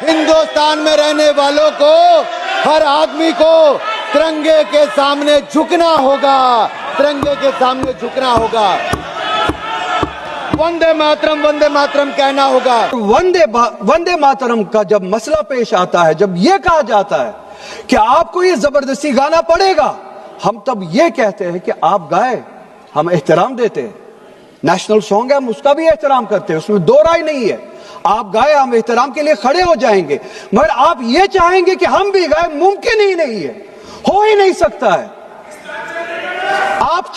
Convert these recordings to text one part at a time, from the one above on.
हिंदुस्तान में रहने वालों को, हर आदमी को तिरंगे के सामने झुकना होगा, तिरंगे के सामने झुकना होगा। वंदे मातरम कहना होगा। वंदे मातरम का जब मसला पेश आता है, जब ये कहा जाता है कि आपको ये जबरदस्ती गाना पड़ेगा, हम तब ये कहते हैं कि आप गाए, हम एहतराम देते हैं। नेशनल सॉन्ग है, हम उसका भी एहतराम करते हैं, उसमें दो राय नहीं है। आप गाए, हम एहतराम के लिए खड़े हो जाएंगे, मगर आप ये चाहेंगे कि हम भी गाए, मुमकिन ही नहीं है, हो ही नहीं सकता है। आप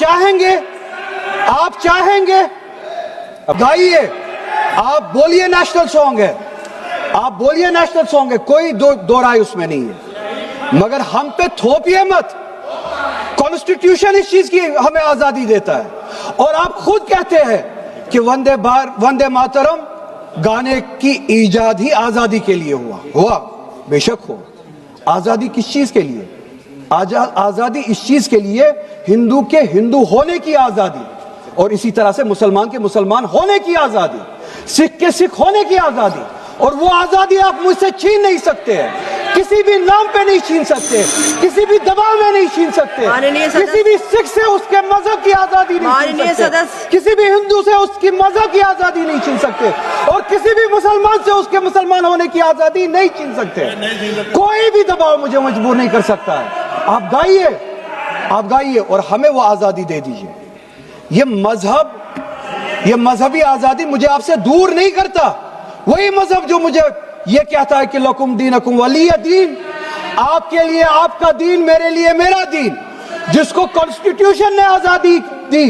चाहेंगे गाइए, आप बोलिए नेशनल सॉन्ग है, आप बोलिए नेशनल सॉन्ग है, कोई दो राय उसमें नहीं है, मगर हम पे थोपिए मत। कॉन्स्टिट्यूशन इस चीज की हमें आजादी देता है, और आप खुद कहते हैं कि वंदे मातरम गाने की ईजाद ही आजादी के लिए हुआ बेशक हो। आजादी किस चीज के लिए? आजादी इस चीज के लिए, हिंदू के हिंदू होने की आजादी, और इसी तरह से मुसलमान के मुसलमान होने की आजादी, सिख के सिख होने की आजादी, और वो आजादी आप मुझसे छीन नहीं सकते हैं, किसी भी नाम पे नहीं छीन सकते, किसी भी दबाव में नहीं छीन सकते, किसी भी सिख से उसके मजहब की आजादी नहीं छीन सकते, किसी भी हिंदू से उसकी मजहब की आजादी नहीं छीन सकते, और किसी भी मुसलमान से उसके मुसलमान होने की आजादी नहीं छीन सकते। कोई भी दबाव मुझे मजबूर नहीं कर सकता है। आप गाइए और हमें वो आजादी दे दीजिए। ये मजहबी आजादी मुझे आपसे दूर नहीं करता। वही मजहब जो मुझे ये कहता है कि लकुम दीनकुम वलिय दीन, आपके लिए आपका दीन, मेरे लिए मेरा दीन, जिसको कॉन्स्टिट्यूशन ने आजादी दी,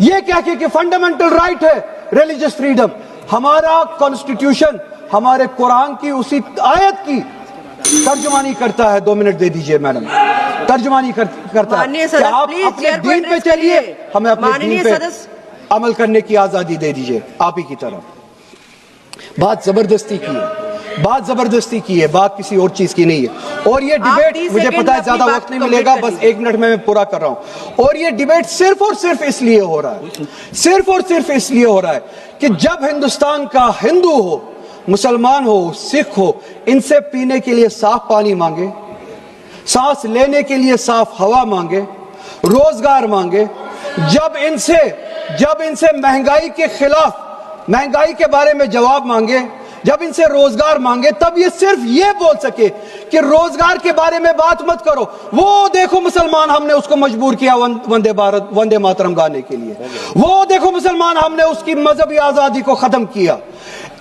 ये कह के कि फंडामेंटल राइट है रिलीजियस फ्रीडम। हमारा कॉन्स्टिट्यूशन हमारे कुरान की उसी आयत की तर्जुमानी करता है। 2 मिनट दे दीजिए मैडम, तर्जुमानी करता है कि आप अपने दीन पे चलिए, हमें अपने दीन पे अमल करने की आजादी दे दीजिए। आप ही की तरफ बात जबरदस्ती की है, बात किसी और चीज की नहीं है। और ये डिबेट, मुझे पता है ज्यादा वक्त नहीं मिलेगा, बस 1 मिनट में मैं पूरा कर रहा हूं। और ये डिबेट सिर्फ और सिर्फ इसलिए हो रहा है कि जब हिंदुस्तान का हिंदू हो, मुसलमान हो, सिख हो, इनसे पीने के लिए साफ पानी मांगे, सांस लेने के लिए साफ हवा मांगे, रोजगार मांगे, जब इनसे महंगाई के खिलाफ, महंगाई के बारे में जवाब मांगे, जब इनसे रोजगार मांगे, तब ये सिर्फ ये बोल सके कि रोजगार के बारे में बात मत करो। वो देखो मुसलमान, हमने उसको मजबूर किया वंदे मातरम गाने के लिए। वो देखो मुसलमान, हमने उसकी मजहबी आजादी को खत्म किया।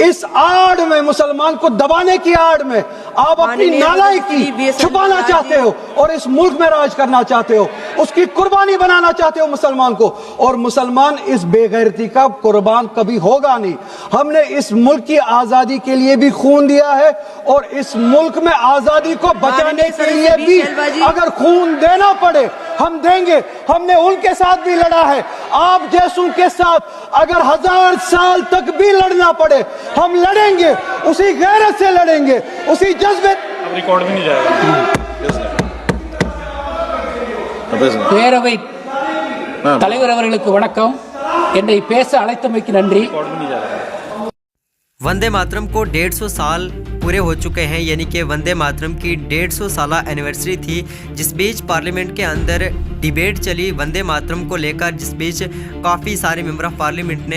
इस आड़ में, मुसलमान को दबाने की आड़ में आप अपनी नालायकी छुपाना चाहते हो और इस मुल्क में राज करना चाहते हो, उसकी कुर्बानी बनाना चाहते हो मुसलमान को, और मुसलमान इस बेगैरती का कुर्बान कभी होगा नहीं। हमने इस मुल्क की आजादी के लिए भी खून दिया है, और इस मुल्क में आजादी को बचाने के लिए भी अगर खून देना पड़े हम देंगे। हमने उनके साथ भी लड़ा है, आप जैसों के साथ अगर 1000 साल तक भी लड़ना पड़े हम लड़ेंगे, उसी गैरत से लड़ेंगे, उसी जज्बे। अब रिकॉर्ड भी नहीं जाएगा। பேரவை தலைவர் அவர்களுக்கு வணக்கம். என்னை பேச அழைத்தமைக்கு நன்றி. वंदे मातरम को 150 साल पूरे हो चुके हैं, यानी कि वंदे मातरम की 150 साला एनिवर्सरी थी, जिस बीच पार्लियामेंट के अंदर डिबेट चली वंदे मातरम को लेकर, जिस बीच काफ़ी सारे मेंबर ऑफ पार्लियामेंट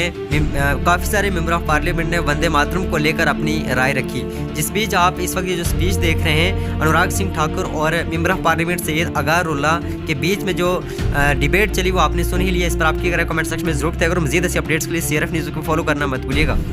ने वंदे मातरम को लेकर अपनी राय रखी। जिस बीच आप इस वक्त ये जो स्पीच देख रहे हैं, अनुराग सिंह ठाकुर और मेंबर ऑफ पार्लियामेंट सैयद अगारुल्लाह के बीच में जो डिबेट चली वो आपने सुन ही लिया। इस पर आपकी अगर कमेंट सेक्शन में जरूर तय करो। मजीद ऐसी अपडेट्स के लिए CRF न्यूज़ को फॉलो करना मत भूलिएगा।